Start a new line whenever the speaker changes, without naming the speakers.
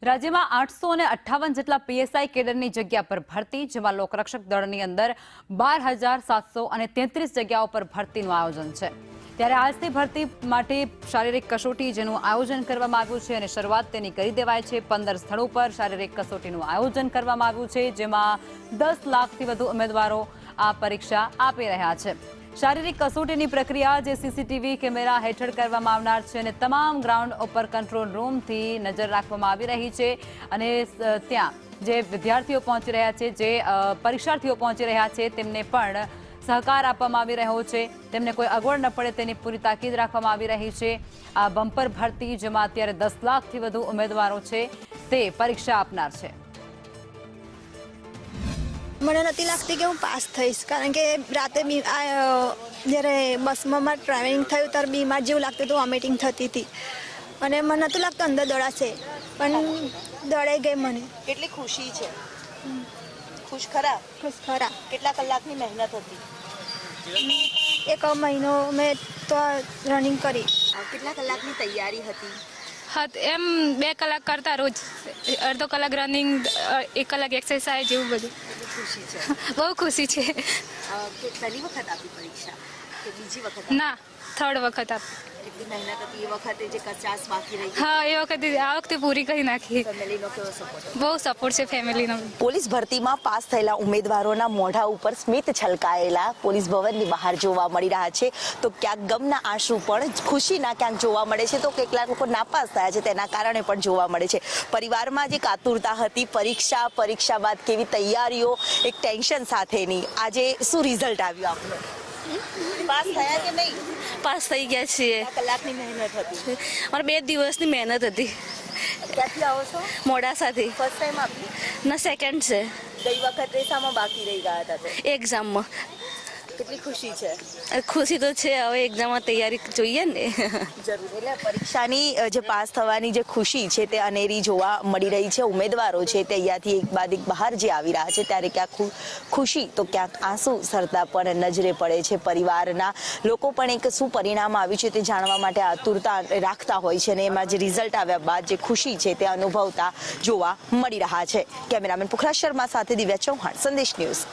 રાજ્યમાં 858 જેટલા પીએસઆઈ કેડરની જગ્યા પર ભરતી, જેમાં લોકરક્ષક દળની અંદર 12,733 જગ્યાઓ પર ભરતીનું આયોજન છે। ત્યારે આજથી ભરતી માટે શારીરિક કસોટી જેનું આયોજન કરવામાં આવ્યું છે અને શરૂઆત તેની કરી દેવાય છે। 15 સ્થળો પર શારીરિક કસોટીનું આયોજન કરવામાં આવ્યું છે, જેમાં 10 લાખથી વધુ ઉમેદવારો આ પરીક્ષા આપી રહ્યા છે। શારીરિક કસોટીની પ્રક્રિયા જે સીસીટીવી કેમેરા હેઠળ કરવામાં આવનાર છે અને તમામ ગ્રાઉન્ડ ઉપર કંટ્રોલ રૂમથી નજર રાખવામાં આવી રહી છે અને ત્યાં જે વિદ્યાર્થીઓ પહોંચી રહ્યા છે, જે પરીક્ષાર્થીઓ પહોંચી રહ્યા છે, તેમને પણ સહકાર આપવામાં આવી રહ્યો છે। તેમને કોઈ અગવડ ન પડે તેની પૂરી તાકીદ રાખવામાં આવી રહી છે। આ બમ્પર ભરતી, જેમાં અત્યારે 10 લાખથી વધુ ઉમેદવારો છે, તે પરીક્ષા આપનાર છે।
મને નથી લાગતી કે હું પાસ થઈશ, કારણ કે રાતે જ્યારે બસમાં મારે ટ્રાવેલિંગ થયું ત્યારે બીમાર જેવું લાગતું હતું, વોમિટિંગ થતી હતી અને મને નહોતું લાગતું અંદર દોડાશે, પણ દોડાઈ ગઈ મને।
કેટલી ખુશી છે? ખુશ ખરા?
ખુશ ખરા।
કેટલા કલાકની મહેનત હતી?
1 મહિનો મેં તો રનિંગ કરી।
કેટલા કલાકની તૈયારી હતી?
એમ 2 કલાક કરતા રોજ, અડધો કલાક રનિંગ, 1 કલાક એક્સરસાઇઝ, જેવું બધું।
ખુશી છે?
બહુ ખુશી છે।
પહેલી વખત આપી પરીક્ષા કે બીજી વખત?
ના, 3rd વખત આપી।
કેટલી મહેનત હતી એ વખતે, જે 50 બાકી રહી?
હા, એ વખતે આ વખતે પૂરી કરી નાખી।
ફેમિલીનો કેવો સપોર્ટ?
બહુ સપોર્ટ છે ફેમિલીનો।
પોલીસ ભરતીમાં પાસ થયેલા ઉમેદવારોના મોઢા ઉપર સ્મિત છલકાયેલા પોલીસ ભવનની બહાર જોવા મળી રહ્યા છે। તો ક્યાંક ગમના આંસુ પણ ખુશીના ક્યાંક જોવા મળે છે, તો કેટલાક લોકો નાપાસ થયા છે તેના કારણે પણ જોવા મળે છે। પરિવારમાં જે આતુરતા હતી, પરીક્ષા બાદ કેવી તૈયારીઓ, એક ટેન્શન સાથેની, આજે શું રિઝલ્ટ આવ્યું આપનું? પાસ થયા કે નહીં?
પાસ થઈ ગયા છીએ।
કલાકની મહેનત હતી?
મારે 2 દિવસની મહેનત હતી।
ક્યાંથી આવો છો?
મોડાસાથી।
ફર્સ્ટ ટાઈમ આપી?
ના, સેકન્ડ છે।
ગઈ વખતે શામાં બાકી રહી ગયા હતા? તો
એક્ઝામમાં।
કેટલી ખુશી છે?
ખુશી તો છે, હવે એક્ઝામમાં તૈયારી જોઈએ ને।
જરૂર। એટલે પરીક્ષાની જે પાસ થવાની જે ખુશી છે તે અનેરી જોવા મળી રહી છે। ઉમેદવારો છે તે અહીંયાથી એક બાદ એક બહાર જે આવી રહ્યા છે, ત્યારે ક્યાંક ખુશી તો ક્યાંક આંસુ સરતા પણ નજરે પડે છે। પરિવારના લોકો પણ એક શું પરિણામ આવ્યું છે તે જાણવા માટે આતુરતા રાખતા હોય છે અને એમાં જે રિઝલ્ટ આવ્યા બાદ જે ખુશી છે તે અનુભવતા જોવા મળી રહ્યા છે। કેમેરામેન પુખરાજ શર્મા સાથે દિવ્યા ચૌહાણ, સંદેશ ન્યૂઝ।